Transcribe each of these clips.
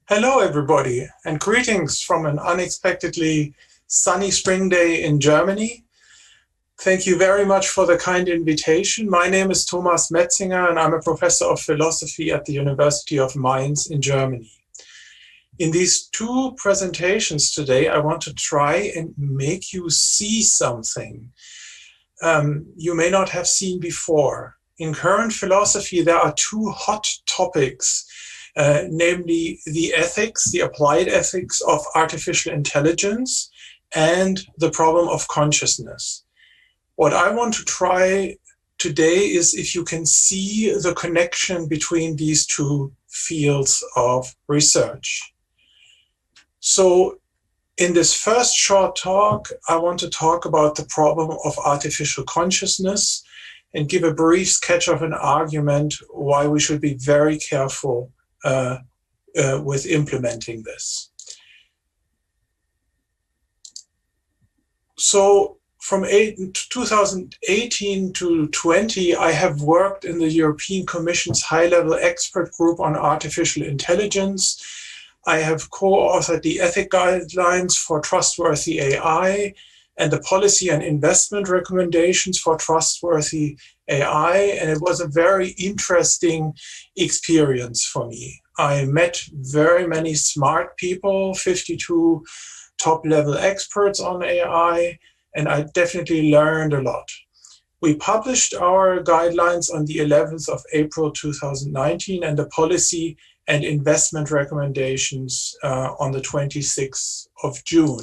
Hello, everybody, and greetings from an unexpectedly sunny spring day in Germany. Thank you very much for the kind invitation. My name is Thomas Metzinger, and I'm a professor of philosophy at the University of Mainz in Germany. In these two presentations today, I want to try and make you see something you may not have seen before. In current philosophy, there are two hot topics, namely the ethics, the applied ethics of artificial intelligence, and the problem of consciousness. What I want to try today is if you can see the connection between these two fields of research. So in this first short talk, I want to talk about the problem of artificial consciousness and give a brief sketch of an argument why we should be very careful with implementing this. So from 2018 to 20, I have worked in the European Commission's high-level expert group on artificial intelligence. I have co-authored the ethic guidelines for trustworthy AI and the policy and investment recommendations for trustworthy AI, and it was a very interesting experience for me. I met very many smart people, 52 top-level experts on AI, and I definitely learned a lot. We published our guidelines on the 11th of April 2019 and the policy and investment recommendations on the 26th of June.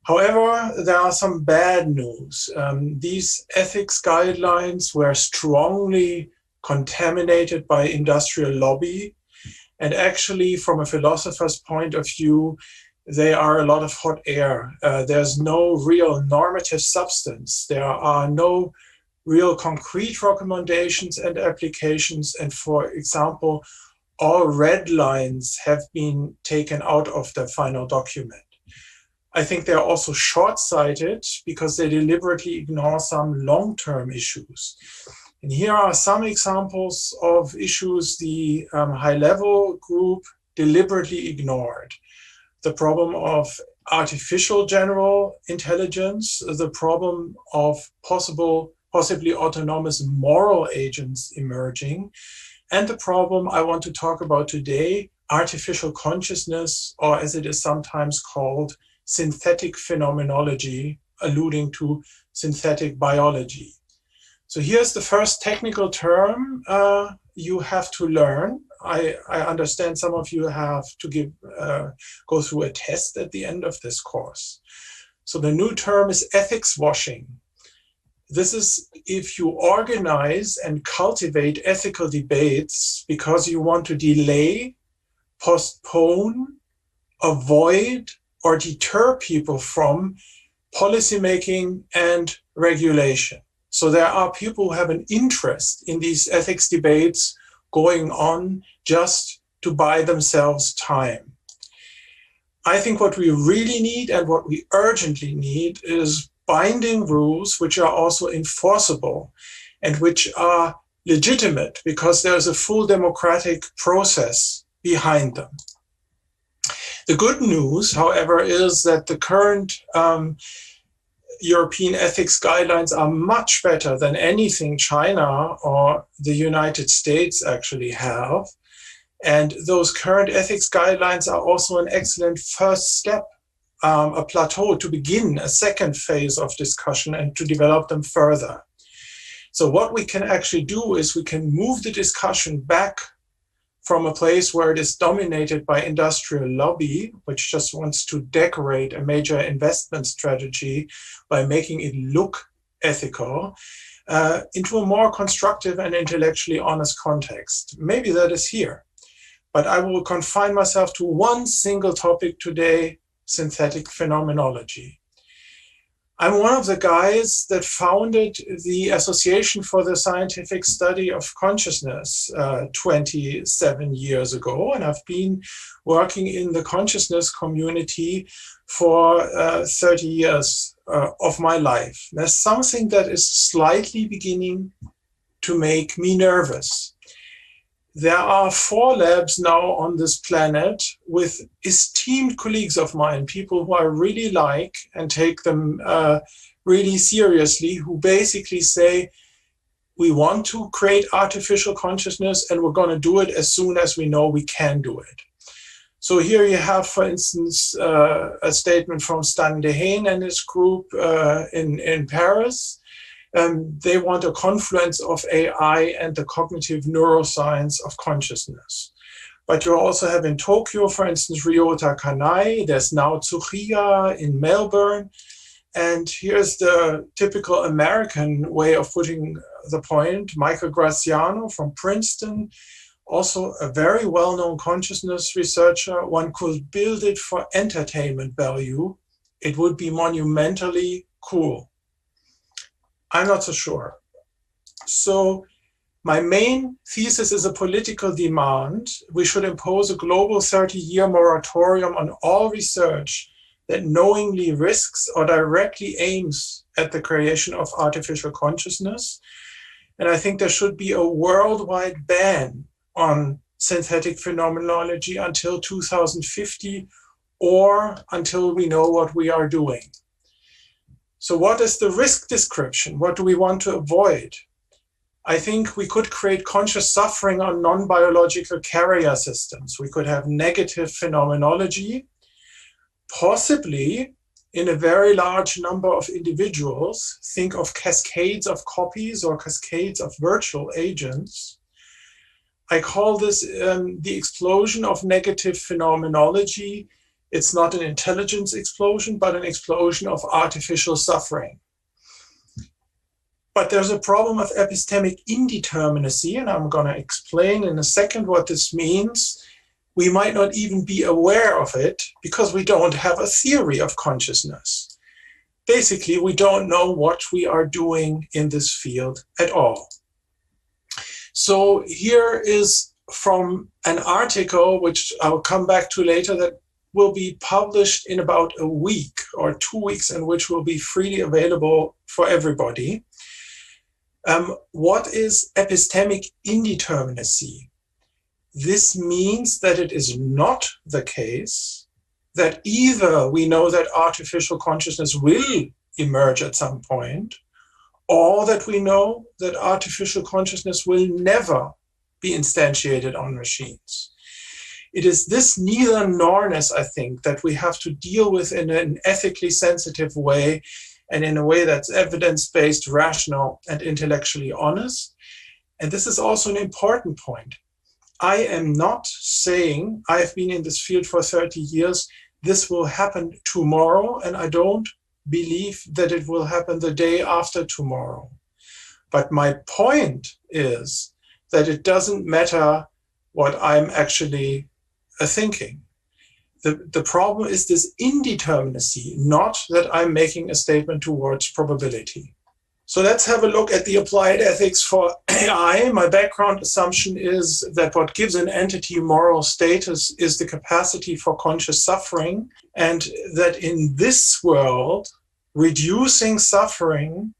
However, there are some bad news. These ethics guidelines were strongly contaminated by industrial lobby. And actually, from a philosopher's point of view, they are a lot of hot air. There's no real normative substance. There are no real concrete recommendations and applications. And for example, all red lines have been taken out of the final document. I think they're also short-sighted because they deliberately ignore some long-term issues. And here are some examples of issues the high-level group deliberately ignored. The problem of artificial general intelligence, the problem of possibly autonomous moral agents emerging, and the problem I want to talk about today, artificial consciousness, or as it is sometimes called, synthetic phenomenology, alluding to synthetic biology. So here's the first technical term you have to learn. I understand some of you have to go through a test at the end of this course. So the new term is ethics washing. This is if you organize and cultivate ethical debates because you want to delay, postpone, avoid, or deter people from policymaking and regulation. So there are people who have an interest in these ethics debates going on just to buy themselves time. I think what we really need and what we urgently need is binding rules which are also enforceable and which are legitimate because there's a full democratic process behind them. The good news, however, is that the current European ethics guidelines are much better than anything China or the United States actually have. And those current ethics guidelines are also an excellent first step, a plateau to begin a second phase of discussion and to develop them further. So what we can actually do is we can move the discussion back from a place where it is dominated by industrial lobby, which just wants to decorate a major investment strategy by making it look ethical, into a more constructive and intellectually honest context. Maybe that is here, but I will confine myself to one single topic today, synthetic phenomenology. I'm one of the guys that founded the Association for the Scientific Study of Consciousness 27 years ago, and I've been working in the consciousness community for 30 years of my life. There's something that is slightly beginning to make me nervous. There are 4 labs now on this planet with esteemed colleagues of mine, people who I really like and take them really seriously, who basically say, we want to create artificial consciousness and we're going to do it as soon as we know we can do it. So here you have, for instance, a statement from Stan Dehaene and his group in Paris. They want a confluence of AI and the cognitive neuroscience of consciousness. But you also have in Tokyo, for instance, Ryota Kanai. There's now Tsuchiya in Melbourne. And here's the typical American way of putting the point. Michael Graziano from Princeton, also a very well-known consciousness researcher. One could build it for entertainment value. It would be monumentally cool. I'm not so sure. So my main thesis is a political demand. We should impose a global 30-year moratorium on all research that knowingly risks or directly aims at the creation of artificial consciousness. And I think there should be a worldwide ban on synthetic phenomenology until 2050 or until we know what we are doing. So what is the risk description? What do we want to avoid? I think we could create conscious suffering on non-biological carrier systems. We could have negative phenomenology, possibly in a very large number of individuals. Think of cascades of copies or cascades of virtual agents. I call this the explosion of negative phenomenology. It's not an intelligence explosion, but an explosion of artificial suffering. But there's a problem of epistemic indeterminacy, and I'm going to explain in a second what this means. We might not even be aware of it because we don't have a theory of consciousness. Basically, we don't know what we are doing in this field at all. So here is from an article, which I'll come back to later, that will be published in about a week or 2 weeks, and which will be freely available for everybody. What is epistemic indeterminacy? This means that it is not the case that either we know that artificial consciousness will emerge at some point, or that we know that artificial consciousness will never be instantiated on machines. It is this neither norness, I think, that we have to deal with in an ethically sensitive way and in a way that's evidence-based, rational, and intellectually honest. And this is also an important point. I am not saying, I've been in this field for 30 years, this will happen tomorrow, and I don't believe that it will happen the day after tomorrow. But my point is that it doesn't matter what I'm actually thinking. The problem is this indeterminacy, not that I'm making a statement towards probability. So let's have a look at the applied ethics for AI. My background assumption is that what gives an entity moral status is the capacity for conscious suffering, and that in this world, reducing suffering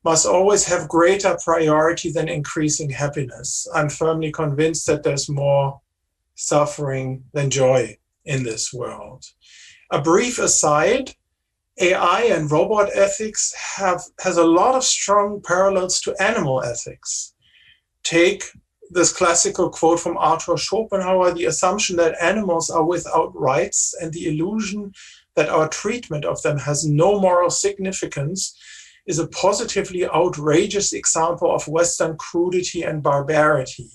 must always have greater priority than increasing happiness. I'm firmly convinced that there's more suffering than joy in this world. A brief aside, AI and robot ethics has a lot of strong parallels to animal ethics. Take this classical quote from Arthur Schopenhauer, the assumption that animals are without rights and the illusion that our treatment of them has no moral significance is a positively outrageous example of Western crudity and barbarity.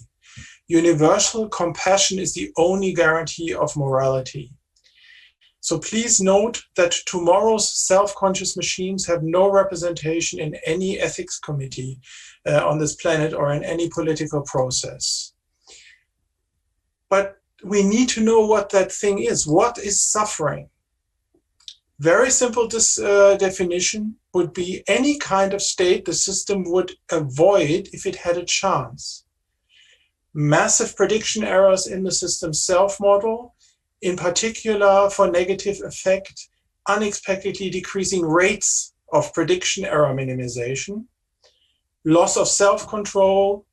Universal compassion is the only guarantee of morality. So please note that tomorrow's self-conscious machines have no representation in any ethics committee on this planet or in any political process. But we need to know what that thing is. What is suffering? Very simple definition would be any kind of state the system would avoid if it had a chance. Massive prediction errors in the system's self-model, in particular for negative effect, unexpectedly decreasing rates of prediction error minimization, loss of self-control,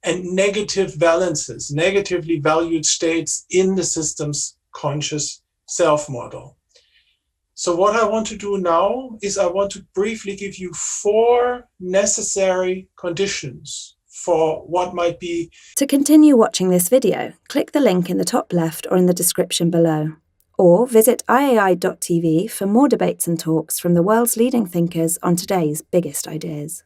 and negative valences, negatively valued states in the system's conscious self model. So what I want to do now is I want to briefly give you 4 necessary conditions for what might be. To continue watching this video, click the link in the top left or in the description below, or visit iai.tv for more debates and talks from the world's leading thinkers on today's biggest ideas.